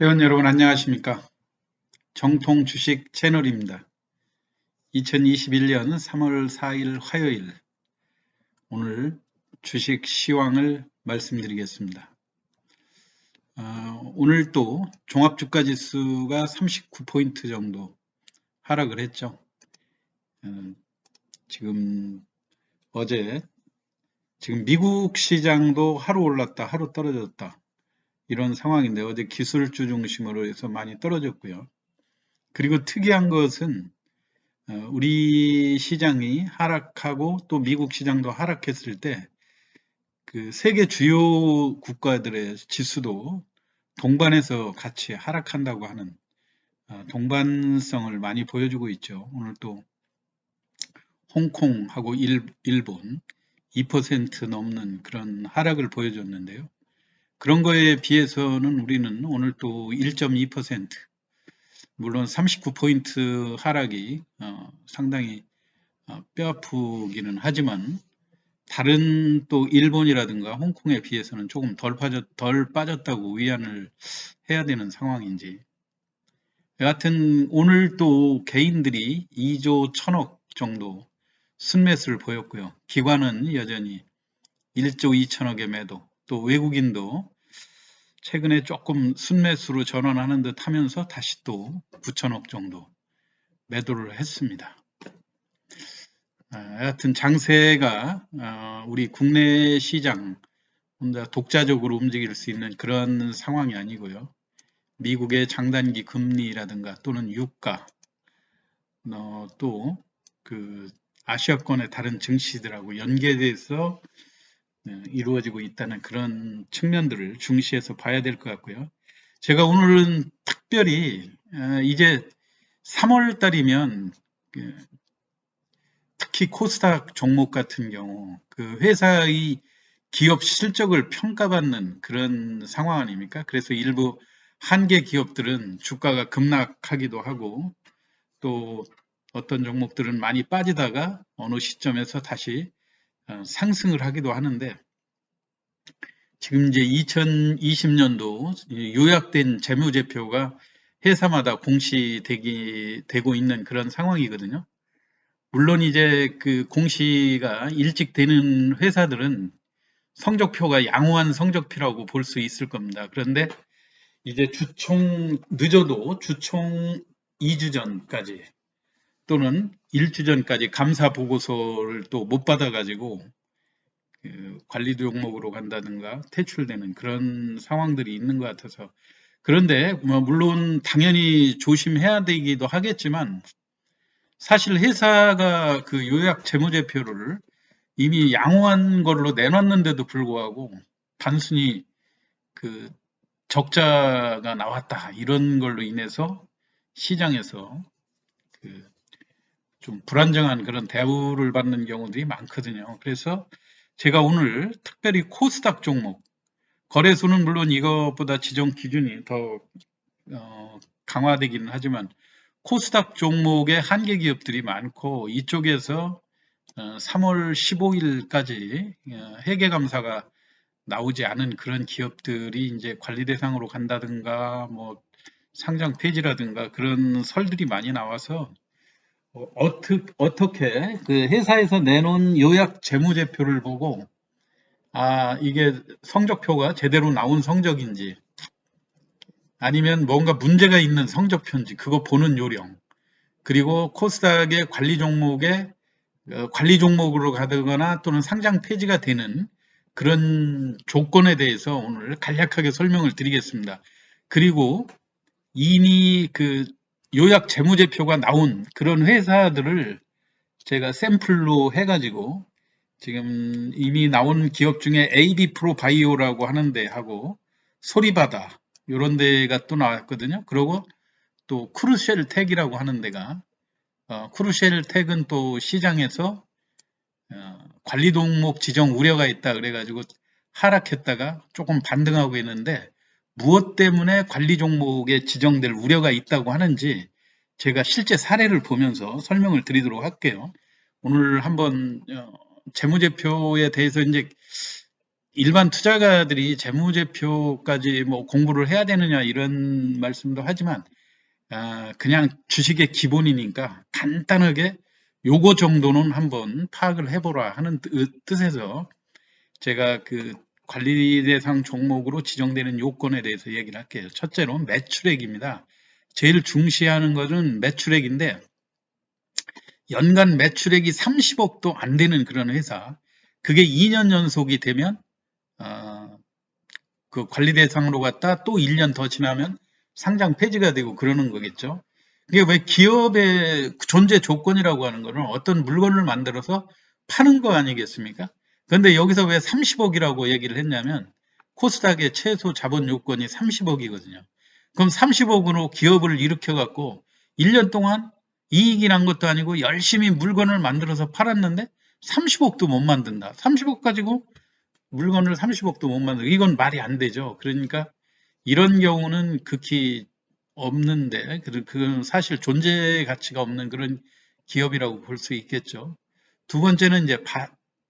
회원 여러분 안녕하십니까? 정통 주식 채널입니다. 2021년 3월 4일 화요일 오늘 주식 시황을 말씀드리겠습니다. 오늘 또 종합주가지수가 39포인트 정도 하락을 했죠. 지금 미국 시장도 하루 올랐다 하루 떨어졌다 이런 상황인데 어제 기술주 중심으로 해서 많이 떨어졌고요. 그리고 특이한 것은 우리 시장이 하락하고 또 미국 시장도 하락했을 때 그 세계 주요 국가들의 지수도 동반해서 같이 하락한다고 하는 동반성을 많이 보여주고 있죠. 오늘 또 홍콩하고 일본 2% 넘는 그런 하락을 보여줬는데요. 그런 거에 비해서는 우리는 오늘 또 1.2%, 물론 39포인트 하락이 상당히 뼈아프기는 하지만 다른 또 일본이라든가 홍콩에 비해서는 조금 덜 빠졌다고 위안을 해야 되는 상황인지. 여하튼 오늘 또 개인들이 2조 1천억 정도 순매수를 보였고요. 기관은 여전히 1조 2천억의 매도, 또 외국인도 최근에 조금 순매수로 전환하는 듯 하면서 다시 또 9천억 정도 매도를 했습니다. 하여튼 장세가 우리 국내 시장 혼자 독자적으로 움직일 수 있는 그런 상황이 아니고요. 미국의 장단기 금리라든가 또는 유가, 또 그 아시아권의 다른 증시들하고 연계돼서 이루어지고 있다는 그런 측면들을 중시해서 봐야 될 것 같고요. 제가 오늘은 특별히 이제 3월 달이면 특히 코스닥 종목 같은 경우 그 회사의 기업 실적을 평가받는 그런 상황 아닙니까? 그래서 일부 한계 기업들은 주가가 급락하기도 하고 또 어떤 종목들은 많이 빠지다가 어느 시점에서 다시 상승을 하기도 하는데 지금 이제 2020년도 요약된 재무제표가 회사마다 공시되고 있는 그런 상황이거든요. 물론 이제 그 공시가 일찍 되는 회사들은 성적표가 양호한 성적표라고 볼 수 있을 겁니다. 그런데 이제 늦어도 주총 2주 전까지 또는 1주 전까지 감사 보고서를 또 못 받아가지고 그 관리 종목으로 간다든가 퇴출되는 그런 상황들이 있는 것 같아서 그런데 뭐 물론 당연히 조심해야 되기도 하겠지만 사실 회사가 그 요약 재무제표를 이미 양호한 걸로 내놨는데도 불구하고 단순히 그 적자가 나왔다 이런 걸로 인해서 시장에서 그 좀 불안정한 그런 대우를 받는 경우들이 많거든요. 그래서 제가 오늘 특별히 코스닥 종목 거래소는 물론 이것보다 지정 기준이 더 강화되기는 하지만 코스닥 종목의 한계 기업들이 많고 이쪽에서 3월 15일까지 회계 감사가 나오지 않은 그런 기업들이 이제 관리 대상으로 간다든가 뭐 상장 폐지라든가 그런 설들이 많이 나와서 어떻게 그 회사에서 내놓은 요약 재무제표를 보고 이게 성적표가 제대로 나온 성적인지 아니면 뭔가 문제가 있는 성적표인지 그거 보는 요령 그리고 코스닥의 관리 종목으로 가거나 또는 상장 폐지가 되는 그런 조건에 대해서 오늘 간략하게 설명을 드리겠습니다. 그리고 이미 그 요약 재무제표가 나온 그런 회사들을 제가 샘플로 해가지고 지금 이미 나온 기업 중에 AB 프로 바이오라고 하는 데하고 소리바다 이런 데가 또 나왔거든요. 그리고 또 크루셀 텍이라고 하는 데가 크루셀 텍은 또 시장에서 관리 종목 지정 우려가 있다 그래가지고 하락했다가 조금 반등하고 있는데 무엇 때문에 관리 종목에 지정될 우려가 있다고 하는지 제가 실제 사례를 보면서 설명을 드리도록 할게요. 오늘 한번 재무제표에 대해서 이제 일반 투자가들이 재무제표까지 뭐 공부를 해야 되느냐 이런 말씀도 하지만 그냥 주식의 기본이니까 간단하게 요거 정도는 한번 파악을 해보라 하는 뜻에서 제가 그 관리 대상 종목으로 지정되는 요건에 대해서 얘기를 할게요. 첫째로 매출액입니다. 제일 중시하는 것은 매출액인데 연간 매출액이 30억도 안 되는 그런 회사, 그게 2년 연속이 되면 그 관리 대상으로 갔다 또 1년 더 지나면 상장 폐지가 되고 그러는 거겠죠. 이게 왜 기업의 존재 조건이라고 하는 거는 어떤 물건을 만들어서 파는 거 아니겠습니까? 그런데 여기서 왜 30억이라고 얘기를 했냐면 코스닥의 최소 자본 요건이 30억이거든요. 그럼 30억으로 기업을 일으켜 갖고 1년 동안 이익이 난 것도 아니고 열심히 물건을 만들어서 팔았는데 30억도 못 만든다. 30억 가지고 물건을 30억도 못 만들고 이건 말이 안 되죠. 그러니까 이런 경우는 극히 없는데 그건 사실 존재 가치가 없는 그런 기업이라고 볼 수 있겠죠. 두 번째는 이제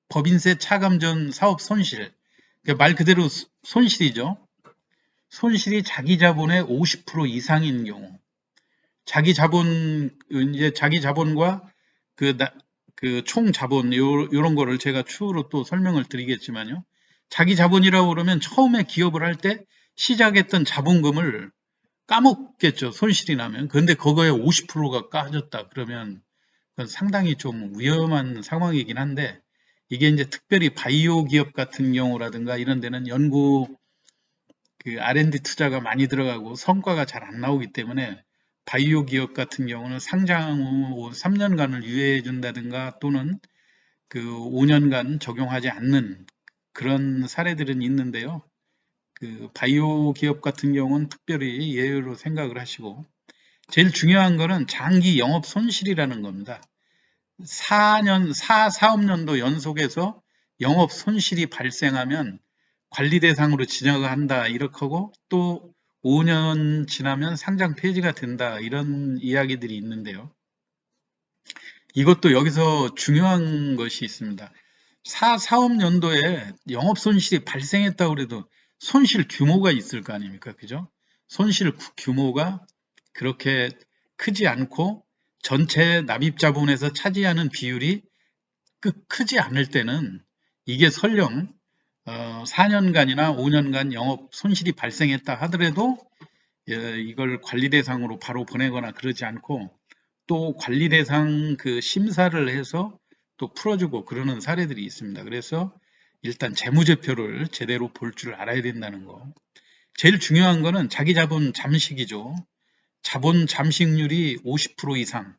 법인세 차감 전 사업 손실. 그러니까 말 그대로 손실이죠. 손실이 자기 자본의 50% 이상인 경우. 자기 자본과 그 총 자본 요런 거를 제가 추후로 또 설명을 드리겠지만요. 자기 자본이라고 그러면 처음에 기업을 할 때 시작했던 자본금을 까먹겠죠. 손실이 나면. 그런데 그거에 50%가 까졌다 그러면 그건 상당히 좀 위험한 상황이긴 한데 이게 이제 특별히 바이오 기업 같은 경우라든가 이런 데는 연구 그 R&D 투자가 많이 들어가고 성과가 잘 안 나오기 때문에 바이오 기업 같은 경우는 상장 후 3년간을 유예해 준다든가 또는 그 5년간 적용하지 않는 그런 사례들은 있는데요. 그 바이오 기업 같은 경우는 특별히 예외로 생각을 하시고 제일 중요한 거는 장기 영업 손실이라는 겁니다. 4사업년도 연속해서 영업 손실이 발생하면 관리 대상으로 지정을 한다 이렇게 하고 또 5년 지나면 상장 폐지가 된다 이런 이야기들이 있는데요. 이것도 여기서 중요한 것이 있습니다. 사업연도에 영업 손실이 발생했다고 해도 손실 규모가 있을 거 아닙니까? 그죠? 손실 규모가 그렇게 크지 않고 전체 납입 자본에서 차지하는 비율이 크지 않을 때는 이게 설령 4년간이나 5년간 영업 손실이 발생했다 하더라도 이걸 관리 대상으로 바로 보내거나 그러지 않고 또 관리 대상 그 심사를 해서 또 풀어주고 그러는 사례들이 있습니다. 그래서 일단 재무제표를 제대로 볼 줄 알아야 된다는 거. 제일 중요한 거는 자기 자본 잠식이죠. 자본 잠식률이 50% 이상.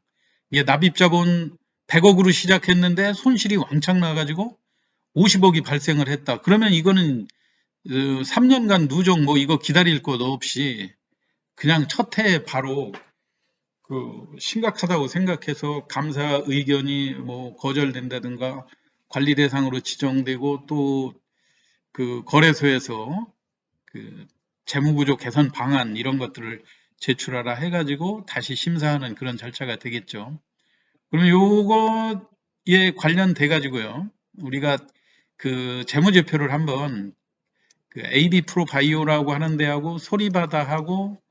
이게 납입 자본 100억으로 시작했는데 손실이 왕창 나가지고 50억이 발생을 했다. 그러면 이거는 3년간 누적 뭐 이거 기다릴 것 없이 그냥 첫 해에 바로 그 심각하다고 생각해서 감사 의견이 뭐 거절된다든가 관리 대상으로 지정되고 또 그 거래소에서 그 재무구조 개선 방안 이런 것들을 제출하라 해가지고 다시 심사하는 그런 절차가 되겠죠. 그럼 요거에 관련돼 가지고요. 우리가 그 재무제표를 한번 그 AB 프로 바이오라고 하는 데하고 소리바다하고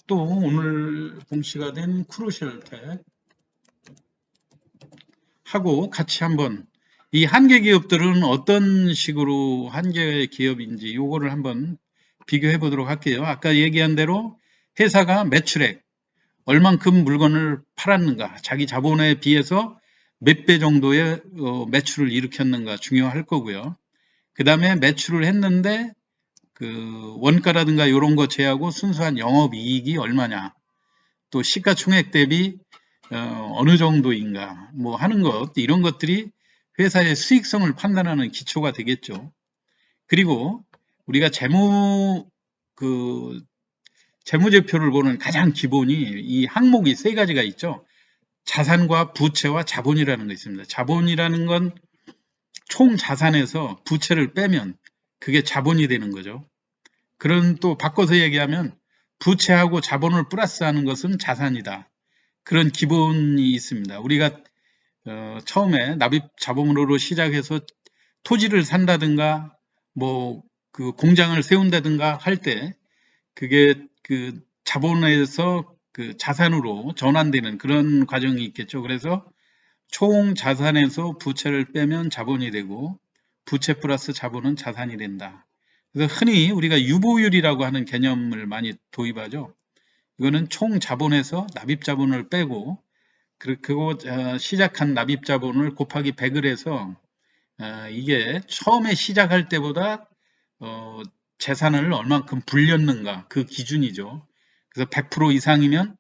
또 오늘 공시가 된 크루셜텍 하고 같이 한번 이 한계 기업들은 어떤 식으로 한계 기업인지 요거를 한번 비교해 보도록 할게요. 아까 얘기한 대로 회사가 매출액 얼만큼 물건을 팔았는가 자기 자본에 비해서 몇 배 정도의 매출을 일으켰는가 중요할 거고요. 그 다음에 매출을 했는데 그 원가라든가 이런 거 제하고 순수한 영업이익이 얼마냐 또 시가총액 대비 어느 정도인가 뭐 하는 것 이런 것들이 회사의 수익성을 판단하는 기초가 되겠죠. 그리고 우리가 재무제표를 보는 가장 기본이 이 항목이 세 가지가 있죠. 자산과 부채와 자본이라는 거 있습니다. 자본이라는 건 총 자산에서 부채를 빼면 그게 자본이 되는 거죠. 그런 또 바꿔서 얘기하면 부채하고 자본을 플러스하는 것은 자산이다. 그런 기본이 있습니다. 우리가 처음에 납입 자본으로 시작해서 토지를 산다든가 뭐 그 공장을 세운다든가 할 때 그게 그 자본에서 그 자산으로 전환되는 그런 과정이 있겠죠. 그래서 총 자산에서 부채를 빼면 자본이 되고 부채 플러스 자본은 자산이 된다. 그래서 흔히 우리가 유보율이라고 하는 개념을 많이 도입하죠. 이거는 총 자본에서 납입 자본을 빼고 그거 시작한 납입 자본을 곱하기 100을 해서 이게 처음에 시작할 때보다 재산을 얼만큼 불렸는가 그 기준이죠. 그래서 100% 이상이면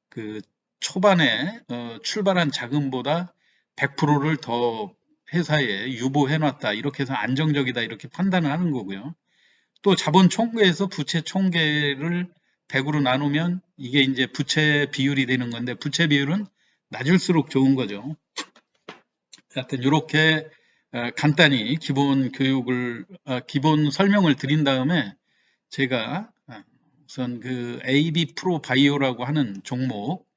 그 초반에 출발한 자금보다 100%를 더 회사에 유보해 놨다. 이렇게 해서 안정적이다. 이렇게 판단을 하는 거고요. 또 자본 총계에서 부채 총계를 100으로 나누면 이게 이제 부채 비율이 되는 건데 부채 비율은 낮을수록 좋은 거죠. 하여튼 이렇게 간단히 기본 교육을 기본 설명을 드린 다음에 제가 우선 그 AB 프로 바이오라고 하는 종목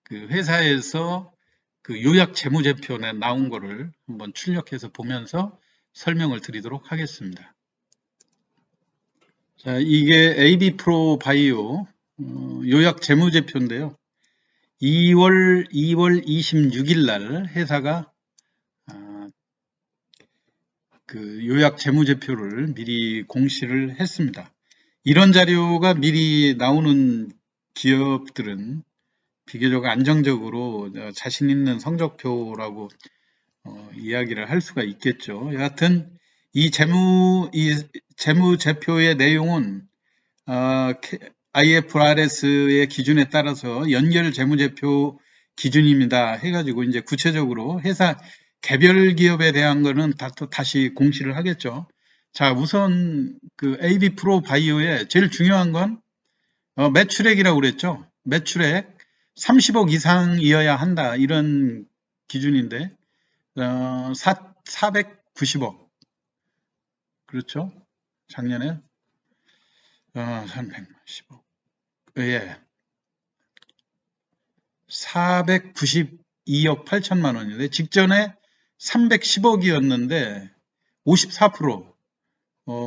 그 회사에서 그 요약 재무제표에 나온 거를 한번 출력해서 보면서 설명을 드리도록 하겠습니다. 자, 이게 AB 프로 바이오 요약 재무제표인데요. 2월 26일 날 회사가 그 요약 재무제표를 미리 공시를 했습니다. 이런 자료가 미리 나오는 기업들은 비교적 안정적으로 자신 있는 성적표라고 이야기를 할 수가 있겠죠. 여하튼 이 재무제표의 내용은 IFRS의 기준에 따라서 연결 재무제표 기준입니다. 해가지고 이제 구체적으로 회사 개별 기업에 대한 거는 다시 공시를 하겠죠. 자, 우선 그 AB 프로 바이오의 제일 중요한 건 매출액이라고 그랬죠. 매출액 30억 이상이어야 한다. 이런 기준인데 490억. 그렇죠? 작년에 310억. 예. 492억 8천만 원인데 직전에 310억이었는데 54%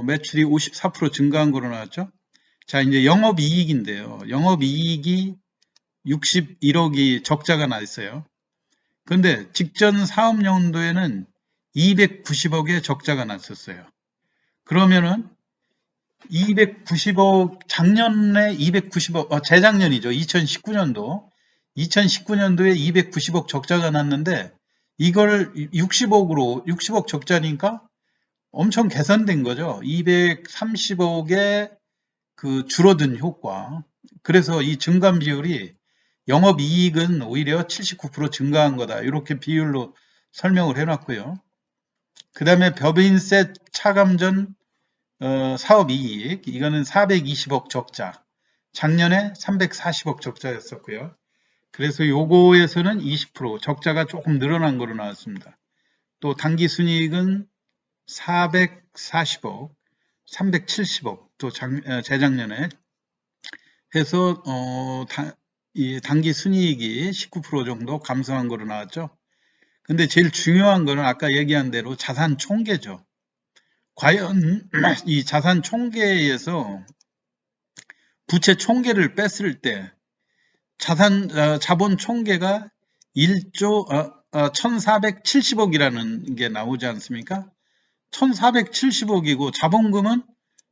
매출이 54% 증가한 거로 나왔죠. 자, 이제 영업이익인데요. 영업이익이 61억이 적자가 나 있어요. 그런데 직전 사업연도에는 290억의 적자가 났었어요. 그러면은 290억, 작년에 290억, 재작년이죠. 2019년도. 2019년도에 290억 적자가 났는데 이걸 60억 적자니까 엄청 개선된 거죠. 230억의 그 줄어든 효과. 그래서 이 증감 비율이 영업이익은 오히려 79% 증가한 거다. 이렇게 비율로 설명을 해놨고요. 그 다음에 법인세 차감전 사업이익, 이거는 420억 적자. 작년에 340억 적자였었고요. 그래서 요거에서는 20% 적자가 조금 늘어난 거로 나왔습니다. 또 단기순이익은 440억, 370억, 또 재작년에 해서 이 단기순이익이 19% 정도 감소한 거로 나왔죠. 근데 제일 중요한 거는 아까 얘기한 대로 자산 총계죠. 과연 이 자산 총계에서 부채 총계를 뺐을 때 자본 총계가 1조 1470억이라는 게 나오지 않습니까? 1470억이고 자본금은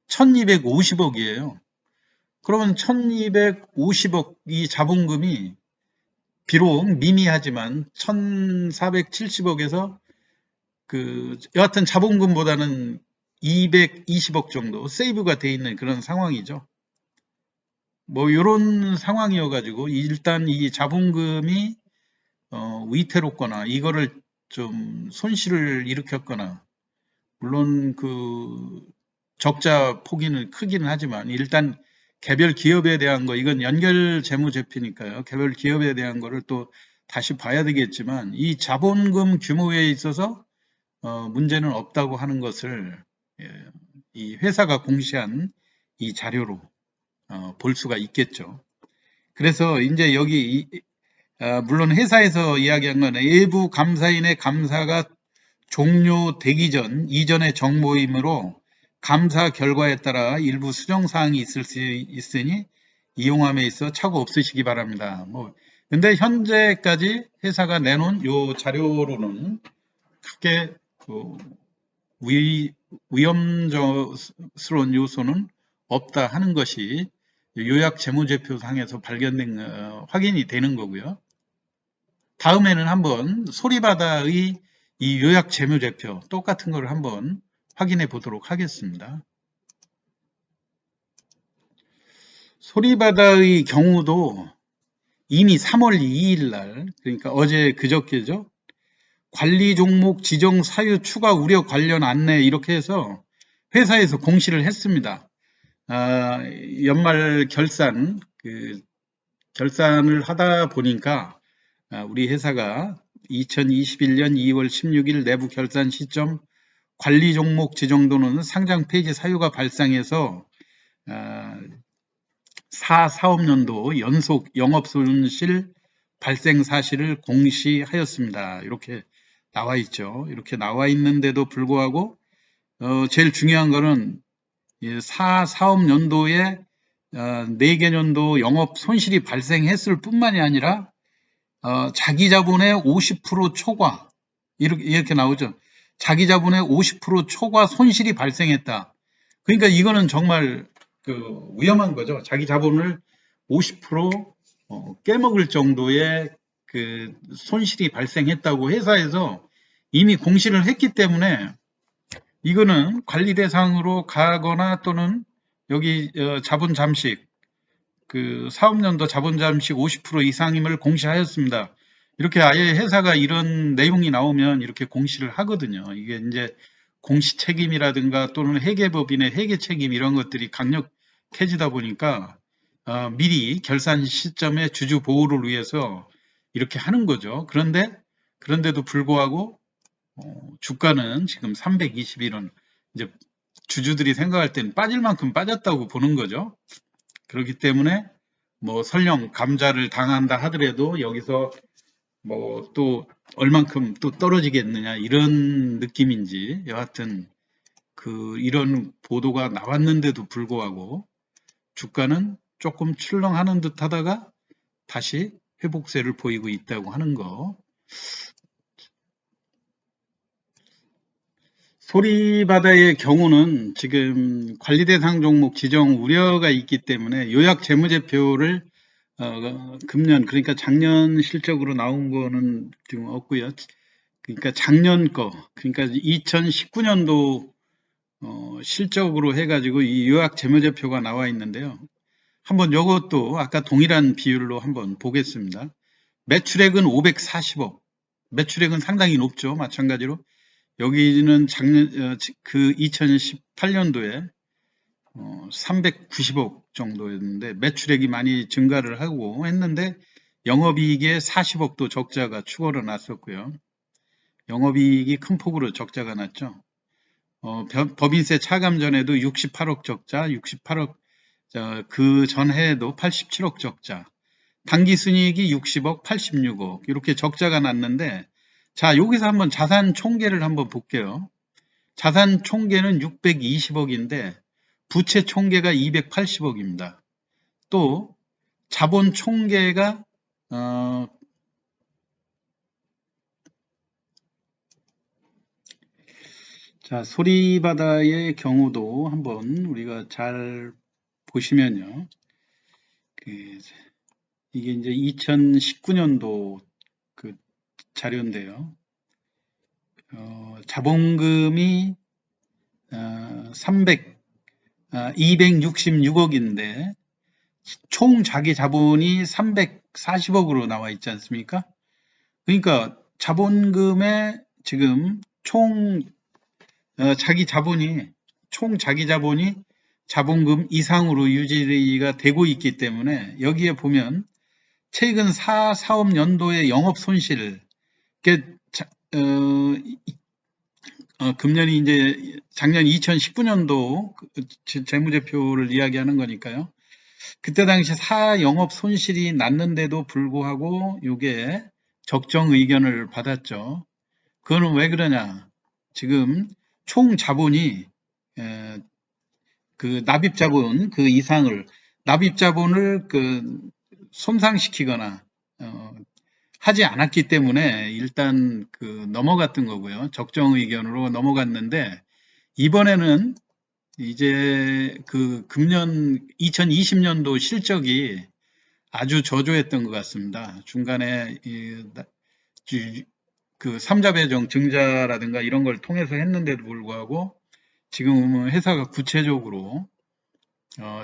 1250억이에요. 그러면 1250억 이 자본금이 비록 미미하지만 1470억에서 여하튼 자본금보다는 220억 정도 세이브가 돼 있는 그런 상황이죠. 뭐 이런 상황이어가지고 일단 이 자본금이 위태롭거나 이거를 좀 손실을 일으켰거나 물론 그 적자 폭이는 크기는 하지만 일단 개별 기업에 대한 거 이건 연결 재무제표니까요. 개별 기업에 대한 거를 또 다시 봐야 되겠지만 이 자본금 규모에 있어서 문제는 없다고 하는 것을 이 회사가 공시한 이 자료로 볼 수가 있겠죠. 그래서 이제 여기 물론 회사에서 이야기한 건 외부 감사인의 감사가 종료되기 전 이전의 정보이므로 감사 결과에 따라 일부 수정사항이 있을 수 있으니 이용함에 있어 착오 없으시기 바랍니다. 근데 현재까지 회사가 내놓은 요 자료로는 크게 위험스러운 요소는 없다 하는 것이 요약 재무제표상에서 발견된 확인이 되는 거고요. 다음에는 한번 소리바다의 이 요약 재무제표 똑같은 걸 한번 확인해 보도록 하겠습니다. 소리바다의 경우도 이미 3월 2일 날, 그러니까 어제 그저께죠. 관리 종목 지정 사유 추가 우려 관련 안내 이렇게 해서 회사에서 공시를 했습니다. 연말 결산을 하다 보니까 우리 회사가 2021년 2월 16일 내부 결산 시점 관리 종목 지정도는 상장 폐지 사유가 발생해서 4사업년도 연속 영업손실 발생 사실을 공시하였습니다. 이렇게 나와 있죠. 이렇게 나와 있는데도 불구하고 제일 중요한 거는 4사업년도에 4개 년도 영업 손실이 발생했을 뿐만이 아니라 자기 자본의 50% 초과 이렇게 나오죠. 자기 자본의 50% 초과 손실이 발생했다. 그러니까 이거는 정말 위험한 거죠. 자기 자본을 50% 깨먹을 정도의 손실이 발생했다고 회사에서 이미 공시를 했기 때문에 이거는 관리 대상으로 가거나 또는 여기 자본 잠식 사업년도 자본 잠식 50% 이상임을 공시하였습니다. 이렇게 아예 회사가 이런 내용이 나오면 이렇게 공시를 하거든요. 이게 이제 공시 책임이라든가 또는 회계법인의 회계 책임 이런 것들이 강력해지다 보니까 미리 결산 시점에 주주 보호를 위해서 이렇게 하는 거죠. 그런데도 불구하고 주가는 지금 321원, 이제 주주들이 생각할 때는 빠질 만큼 빠졌다고 보는 거죠. 그렇기 때문에 설령 감자를 당한다 하더라도 여기서 또 얼만큼 또 떨어지겠느냐 이런 느낌인지 여하튼 이런 보도가 나왔는데도 불구하고 주가는 조금 출렁하는 듯 하다가 다시 회복세를 보이고 있다고 하는 거. 소리바다의 경우는 지금 관리 대상 종목 지정 우려가 있기 때문에 요약 재무제표를 금년 그러니까 작년 실적으로 나온 거는 지금 없고요. 그러니까 작년 거 그러니까 2019년도 실적으로 해가지고 이 요약 재무제표가 나와 있는데요. 한번 이것도 아까 동일한 비율로 한번 보겠습니다. 매출액은 540억. 매출액은 상당히 높죠. 마찬가지로 여기는 작년 2018년도에 390억 정도였는데 매출액이 많이 증가를 하고 했는데 영업이익에 40억도 적자가 추가로 났었고요. 영업이익이 큰 폭으로 적자가 났죠. 법인세 차감 전에도 68억 적자, 68억 그 전해에도 87억 적자, 당기순이익이 60억, 86억 이렇게 적자가 났는데 자 여기서 한번 자산 총계를 한번 볼게요. 자산 총계는 620억인데 부채 총계가 280억입니다. 또 자본 총계가 자 소리바다의 경우도 한번 우리가 잘 보시면요. 이게 이제 2019년도 자료인데요. 자본금이 266억인데 총 자기 자본이 340억으로 나와 있지 않습니까? 그러니까 자본금의 지금 총 자기 자본이 자본금 이상으로 유지가 되고 있기 때문에 여기에 보면 최근 사업 연도의 영업 손실 금년이 이제 작년 2019년도 재무제표를 이야기하는 거니까요. 그때 당시 영업 손실이 났는데도 불구하고 이게 적정 의견을 받았죠. 그거는 왜 그러냐? 지금 총 자본이 그 납입자본 그 이상을 납입자본을 손상시키거나 하지 않았기 때문에 일단 넘어갔던 거고요. 적정 의견으로 넘어갔는데 이번에는 이제 금년 2020년도 실적이 아주 저조했던 것 같습니다. 중간에 삼자 배정 증자라든가 이런 걸 통해서 했는데도 불구하고 지금은 회사가 구체적으로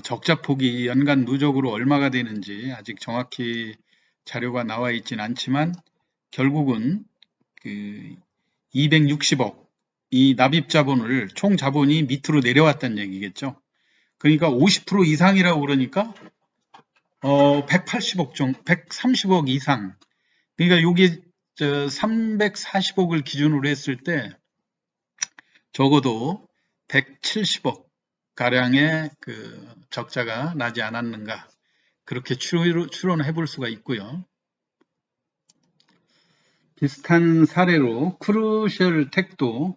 적자폭이 연간 누적으로 얼마가 되는지 아직 정확히 자료가 나와 있진 않지만 결국은 260억 이 납입자본을 총 자본이 밑으로 내려왔다는 얘기겠죠. 그러니까 50% 이상이라고 그러니까 180억 정도, 130억 이상. 그러니까 여기 340억을 기준으로 했을 때 적어도 170억 가량의 적자가 나지 않았는가 그렇게 추론해 볼 수가 있고요. 비슷한 사례로 크루셜텍도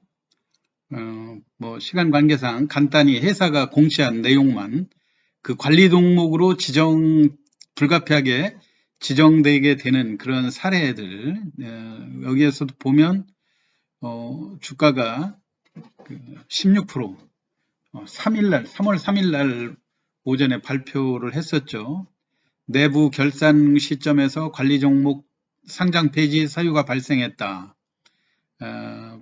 시간 관계상 간단히 회사가 공시한 내용만 그 관리 종목으로 불가피하게 지정되게 되는 그런 사례들 여기에서도 보면 주가가 16% 3월 3일날 오전에 발표를 했었죠. 내부 결산 시점에서 관리 종목 상장 폐지 사유가 발생했다.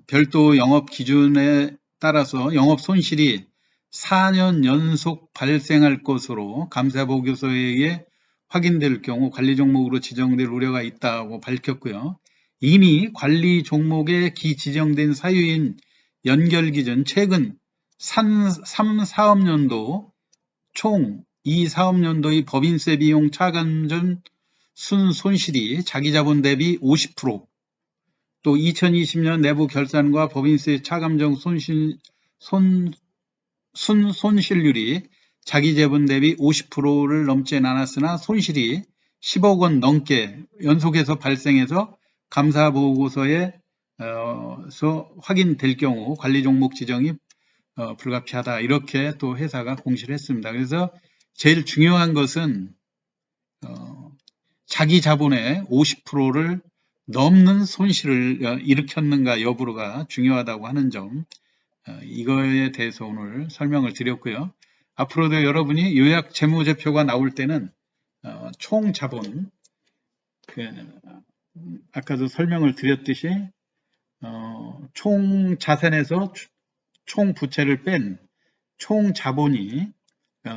별도 영업 기준에 따라서 영업 손실이 4년 연속 발생할 것으로 감사보고서에 의해 확인될 경우 관리 종목으로 지정될 우려가 있다고 밝혔고요. 이미 관리 종목에 기지정된 사유인 연결 기준 최근 3, 4업년도 총 2, 4업년도의 법인세 비용 차감전 순손실이 자기 자본 대비 50%, 또 2020년 내부 결산과 법인세 차감정 순손실률이 자기 자본 대비 50%를 넘지 않았으나 손실이 10억 원 넘게 연속해서 발생해서 감사보고서에 확인될 경우 관리 종목 지정이 불가피하다. 이렇게 또 회사가 공시를 했습니다. 그래서 제일 중요한 것은 자기 자본의 50%를 넘는 손실을 일으켰는가 여부가 중요하다고 하는 점, 이거에 대해서 오늘 설명을 드렸고요. 앞으로도 여러분이 요약 재무제표가 나올 때는 총 자본, 아까도 설명을 드렸듯이 총 자산에서 총 부채를 뺀 총 자본이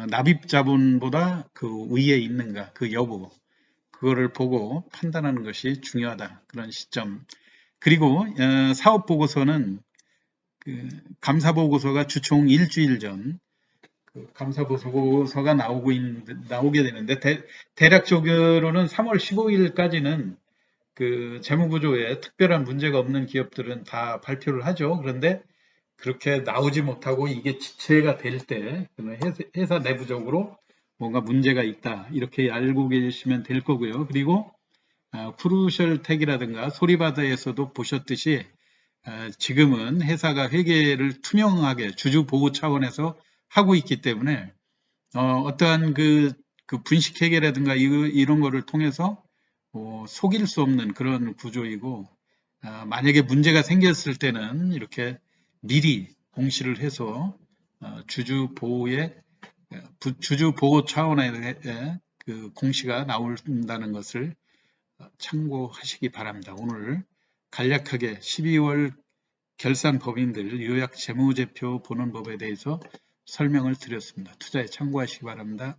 납입 자본보다 위에 있는가 그 여부, 그거를 보고 판단하는 것이 중요하다. 그런 시점. 그리고 사업 보고서는 감사보고서가 주총 일주일 전 감사보고서가 나오게 되는데 대략적으로는 3월 15일까지는 재무구조에 특별한 문제가 없는 기업들은 다 발표를 하죠. 그런데 그렇게 나오지 못하고 이게 지체가 될 때 회사 내부적으로 뭔가 문제가 있다 이렇게 알고 계시면 될 거고요. 그리고 크루셜텍이라든가 소리바다에서도 보셨듯이 지금은 회사가 회계를 투명하게 주주 보호 차원에서 하고 있기 때문에 어떠한 분식 회계라든가 이런 거를 통해서 속일 수 없는 그런 구조이고, 만약에 문제가 생겼을 때는 이렇게 미리 공시를 해서 주주 보호 차원의 공시가 나온다는 것을 참고하시기 바랍니다. 오늘 간략하게 12월 결산 법인들 요약 재무제표 보는 법에 대해서 설명을 드렸습니다. 투자에 참고하시기 바랍니다.